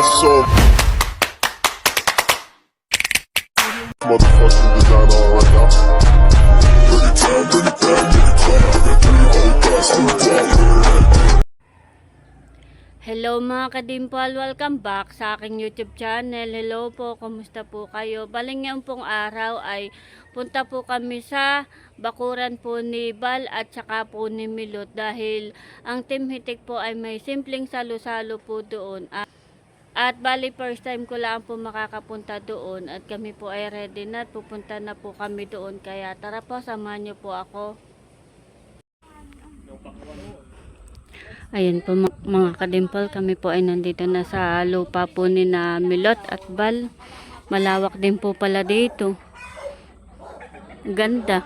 So motherfucking designer right now. Bring it down, bring it down, bring it down, bring it down, hold fast, hold down. Hello mga kadimpal, welcome back sa aking YouTube channel. Hello po, kumusta po kayo? Baling ngayon pong araw ay punta po kami sa bakuran po ni Bal at saka po ni Milot dahil ang Team Hitik po ay may simpleng salo-salo po doon. At bali first time ko lang po makakapunta doon at kami po ay ready na at pupunta na po kami doon. Kaya tara po, samahan niyo po ako. Ayan po mga kadimpal, kami po ay nandito na sa lupa po ni na Milot at Bal. Malawak din po pala dito. Ganda.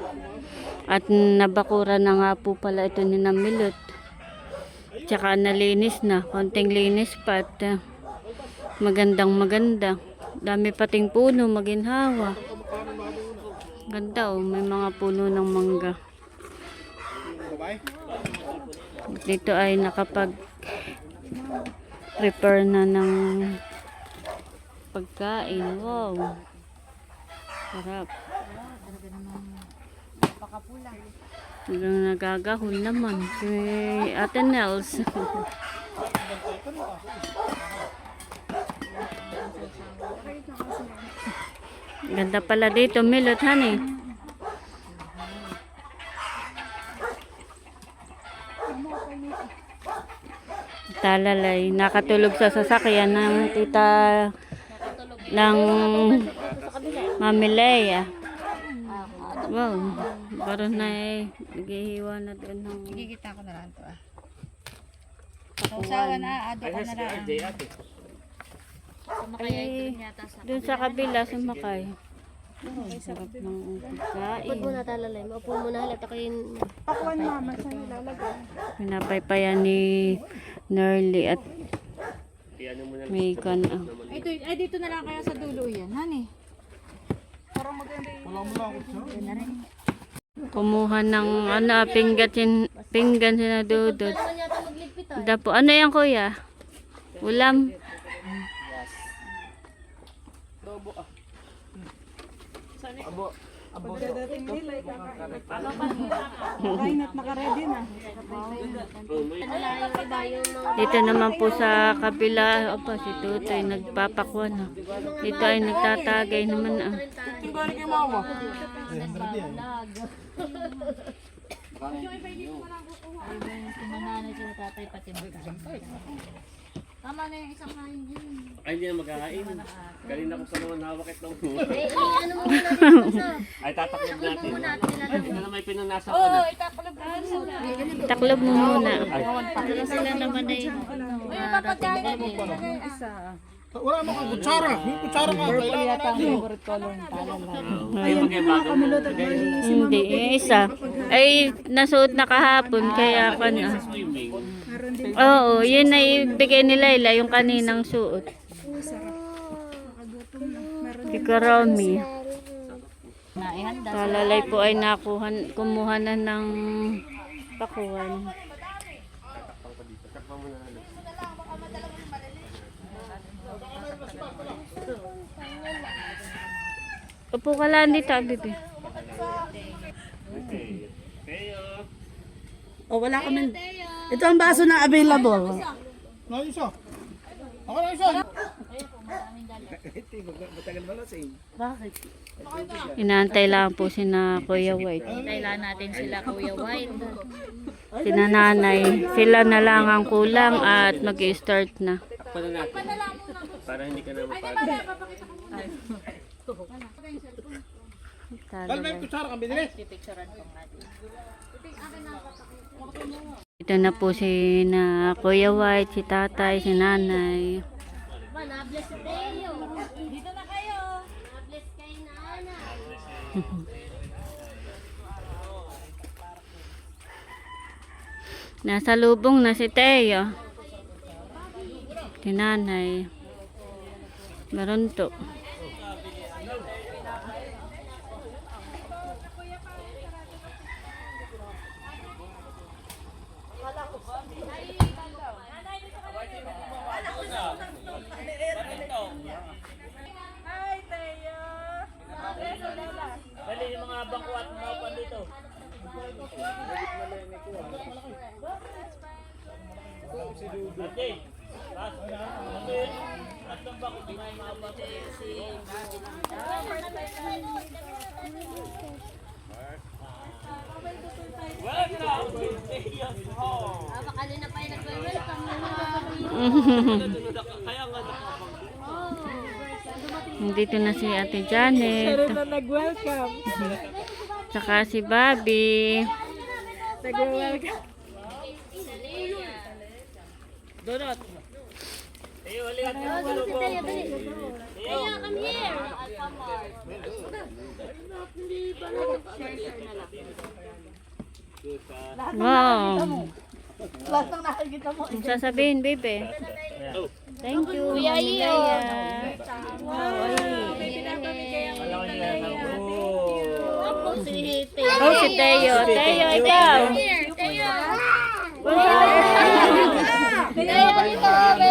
At nabakura na nga po pala ito ni na Milot. Tsaka nalinis na, konting linis pa at magandang maganda. Dami pating puno, maginhawa. Ganda oh, may mga puno ng mangga. Dito ay nakapag-prepare na ng pagkain. Wow. Sarap. Hanggang nagagahol naman si Ate Nels. Ganda pala dito, Milot, honey. Talalay, nakatulog sa sasakyan ng tita ng Mami Leia. Wow, baron na eh, naghihiwa na doon ng... Gigita ko na lang ito ah. Kausawan na, ado ka na lang. Ay, doon sa kabila, sumakay. Sarap ng pagkain. Pagod muna talalay. Maupo muna halata kayo. Pakuan mama, sa'yo lalagay. Pinapaypayan ni Nerly at may kan. Ay, dito na lang kaya sa dulo yan, honey. Parang maganda yun. Wala mo lang ako. Kumuha ng ano, pinggan sinadudod. Dapo, ano yan kuya? Ulam. Pagkadating nila, kakain at nakaready na. Dito naman po sa kabila, opo, si Tutoy nagpapakwan. Dito ay nagtatagay naman. Yung gano'n kayo mawa? Tama na yung isang kain yun. Ay, hindi na magkakain. Kanina ko pa naman hawak itong Ano mo muna dito? ay, tataklob natin. Hindi na may pinunasa ko Oo, na. itakulog ko muna. Taklob mo muna. Sila naman ay Uy, papagkain mo pa lang. Isa. Wala mo kang kutsara. Yung kutsara nga, kailangan natin. Ay, magkaibago mo. Hindi, yung isa. Ay, nasuot na kahapon, kaya pa na. Swimming. Oo, yun ay bigay ni Layla, yung kaninang suot. Si Karomi. Talalay po ay kumuha na ng pakuan. Upo ka lang dito, Bibi. O wala kami. Ito ang baso na available. Naisa. Ako na isa. Inaantay lang po si na Kuya White. kailangan natin sila Kuya White. Si nanay. Sila na lang ang kulang at mag-i-start na. Takpan na natin. Para hindi ka na mapagod. Dahil may kutsara kang binili. Ito na po si na Kuya White, si tatay, si nanay. Na-bless si Teo. Dito na kayo. Na-bless kay nanay. Nasa lubong na si Teo. Si nanay. Marunto. Bakali na pa yung nag-welcome na Nandito na si Ate Janet. na nag-welcome. Tsaka si Bobby. Nag-welcome. Tayo, come here. Wow. Lahat ng nakikita mo. Ang sasabihin, baby. Thank you. Kuya Mami Iyo. Leia. Oh, si Teo. Teo, ikaw. Here, tayo.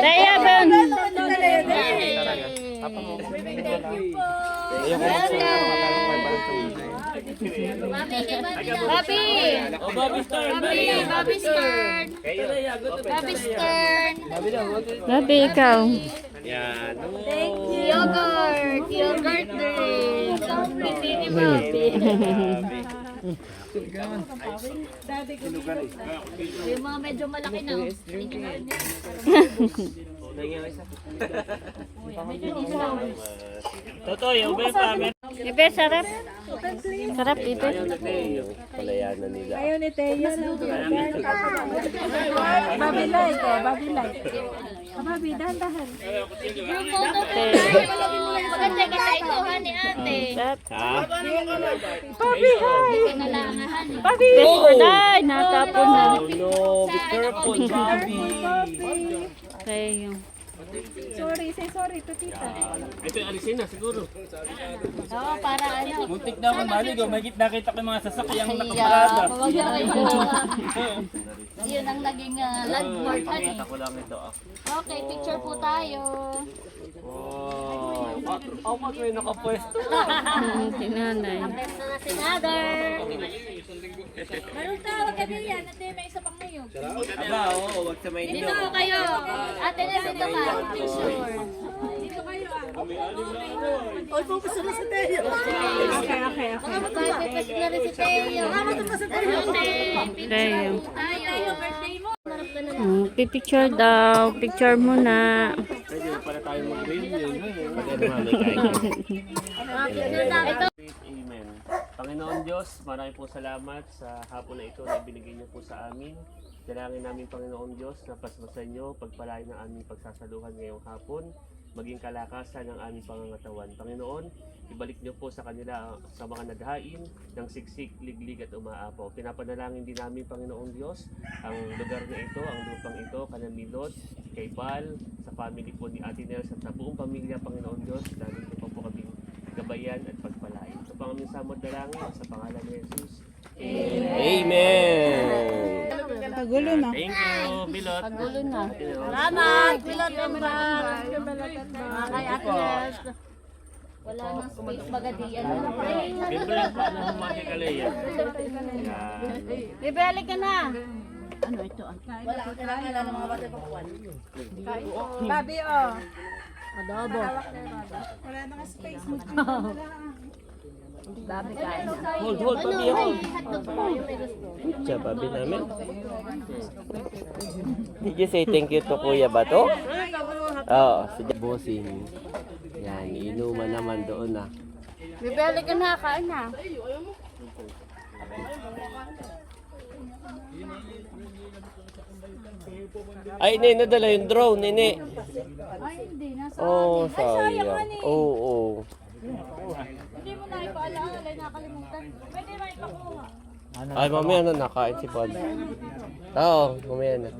Teo, Ben. Bobby. Bobby Stern. Bobby Stern. Bobby Stern. Bobby, ikaw. Yan. Yogurt. Yogurt drink. Busy ni Bobby. Yung mga medyo malaki na. Totoo, yung pa. Ibe, sarap. Sarap, Ibe. Yung palayanan nila. Ayaw ni Teo. Babi light eh. Babi light. Babi, dahan-dahan. Yung photo ko tayo. Maganda kita ikuha ni ate. Ha? Babi, hi. Kinalangahan. Babi. Ay, natapon na. Oh no, be careful, Bobby. Teo. Sorry, say sorry to tita. Ito yung alisin na siguro. Oo, para ano. Muntik na ako maligaw, may nakita ko yung mga sasakyang Iya, nakaparada. huwag na kayo. Yun ang naging landmark, honey. Ako lang ito. Okay, picture po tayo. Oh, bakit may nakapwesto? Si nanay. Best na senador. Meron tawag ka din yan. Ate, may isa pang ngayon. Aba, oo, wag sa may Dito kayo. Ate, dito ka. Picture. Oy, focus na sa Teo. Okay. Magpapipis na rin si Teo. Ate, Teo. tayo. Birthday mo. Marap ka na lang. Pipicture daw. Picture muna. Pwede pala tayo mag-reunion. Pwede naman tayo. Ito. Amen. Panginoon Diyos, marami po salamat sa hapon na ito na ibinigay niyo po sa amin. Dalangin namin Panginoon Diyos na pasmasan niyo, pagpalain ng aming pagsasaluhan ngayong hapon, maging kalakasan ng aming pangangatawan. Panginoon, ibalik niyo po sa kanila sa mga naghain ng siksik, liglig at umaapaw. Pinapanalangin din namin Panginoon Diyos ang lugar na ito, ang lupang ito, kanamilot, kay Bal, sa family po ni Ate Nels at sa buong pamilya Panginoon Diyos, dahil ito po kami gabayan at pagpalain. Ito pang aming samod dalangin sa pangalan ni Jesus. Amen! Pagulo na. Thank you, Bilot. Pagulo na. Salamat. Bilot member. Kay Ate Nels. Wala nang space bagadian. Bibalik pa na humati ka Leia. Yan. Bibalik ka na. Wala ang kailangan ng mga bata pakuan. Babi, oh. Adobo. Wala nang space. Babi kain. Hold, papi, hold. Hotdog po. Siya, papi namin. Did you say thank you to Kuya Bato? Oo, si Bossing. Yan, inuman naman doon na. Bibalik ka na. Kain na. Ay, Nene, nadala yung drone, Nene. Ay, hindi. Nasa Oh, atin. Ay, sayang sayang. man eh. Oo, oo. Hindi mo na ipaalala. Nakalimutan. Pwede na ipakuha. Ay, mamaya na nakain si Pod. Oo, mamaya na.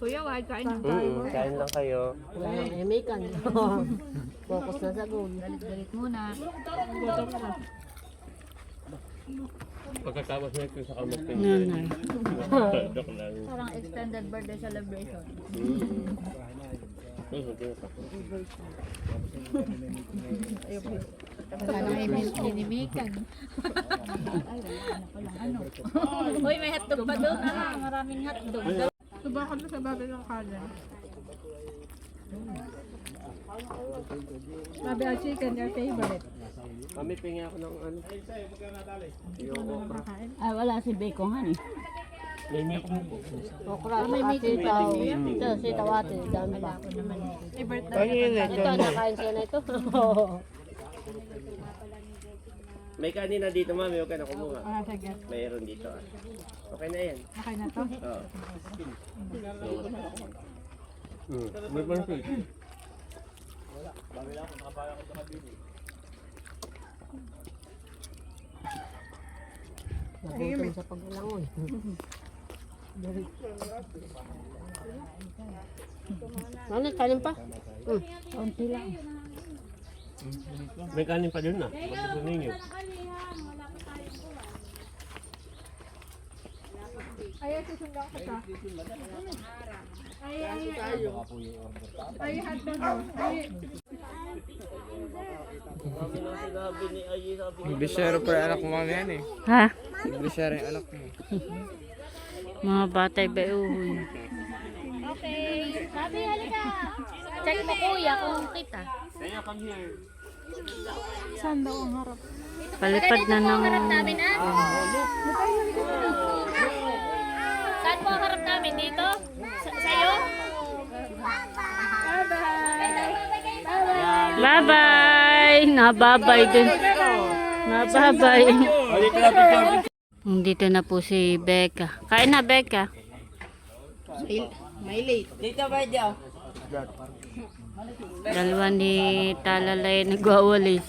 Kuya, wag kain na tayo. Kain lang kayo. Focus na sa goal. Galit muna. Pagkatapos na ito sa kamot ko. Nanay. Joke lang. Parang extended birthday celebration. Hindi pa. Sana may minimikan. Uy, may hotdog pa doon. Maraming hotdog. Subakan mo sa babi ng kanan. Babi ang chicken, your favorite. Kami pingi ako ng ano. Yung okra. Ay, wala si Bacon, honey. May meat mo po. Okra, may sitaw. Ito, sitaw ate, dami pa. Ito, nakain siya na ito. May kanin na dito, mami. Huwag ka na kumuha. Ah, sige. Mayroon dito. Okay na yan. Okay na to. Oo. May pansit. Nagutom sa paglangon. Ano, kanin pa? Konti lang. May kanin pa dun na. Pagkakas ninyo. Ay, susundan ko sa. Ay, hotdog. Bisero pa yung anak mo mami yan eh. Ha? Bisero yung anak mo. Mga batay ba uhoy? Okay. Sabi, halika. Check mo kuya kung kita. Kaya come here. Saan daw ang harap? Palipad na ng... Harap namin, ah. Saan po ang harap namin? Dito? Sa'yo? Bye-bye! Nababay dun. Nababay. Dito na po si Becca. Kain na, Becca. Dalawa ni Talalay nagwawalis.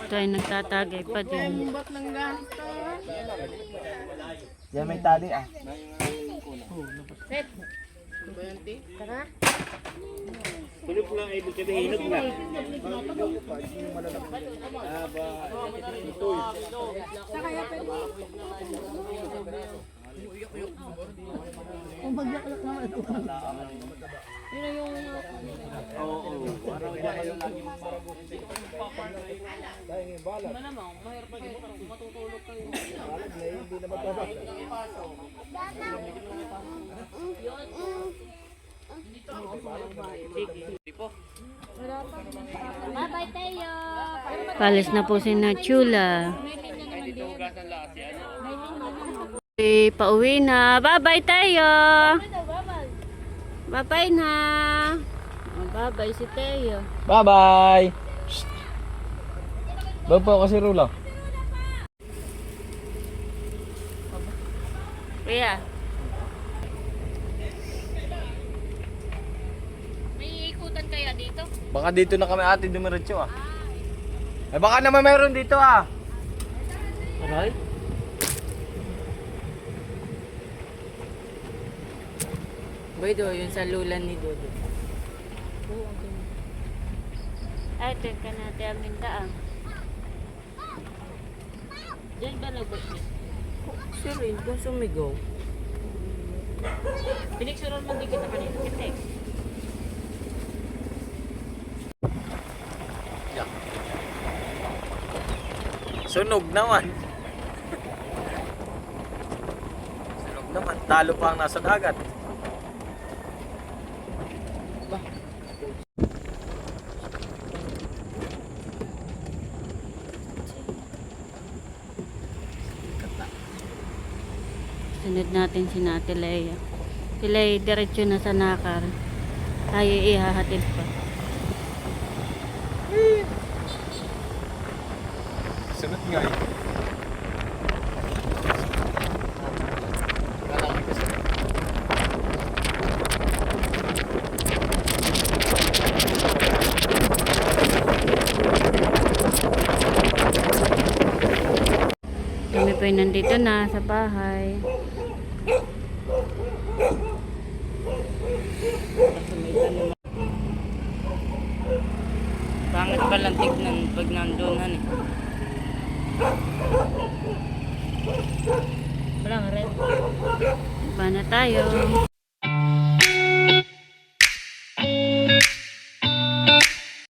Ito ay nagtatagay pa din. Yan may tali ah. Hulog na, ibig sabihin, hilog na. Bye-bye, Teo. Palis na po si Nachula. Pauwi na. Bye-bye tayo. Bye-bye na. Bye-bye si Teo. Bye-bye! Bye po kasi Rulo. Kuya. May ikutan kaya dito? Baka dito na kami ate dumiretso ah. Eh baka naman mayroon dito ah. Aray? Boy, yun sa lulan ni Dodo. Ay, ito ka natin amin daan. Diyan ba nabot niya? Sure, doon sumigaw. Pinicturean man din kita kanina. Kitek. Sunog naman. Sunog naman. Talo pa ang nasa dagat. Sunod natin si Nati Leia. Si Leia diretso na sa Nakar. Tayo ihahatid pa. Sunod nga eh. Kami po ay nandito na sa bahay. Pangit palang tignan pag nandun, honey. Wala nga rin. Iba na tayo.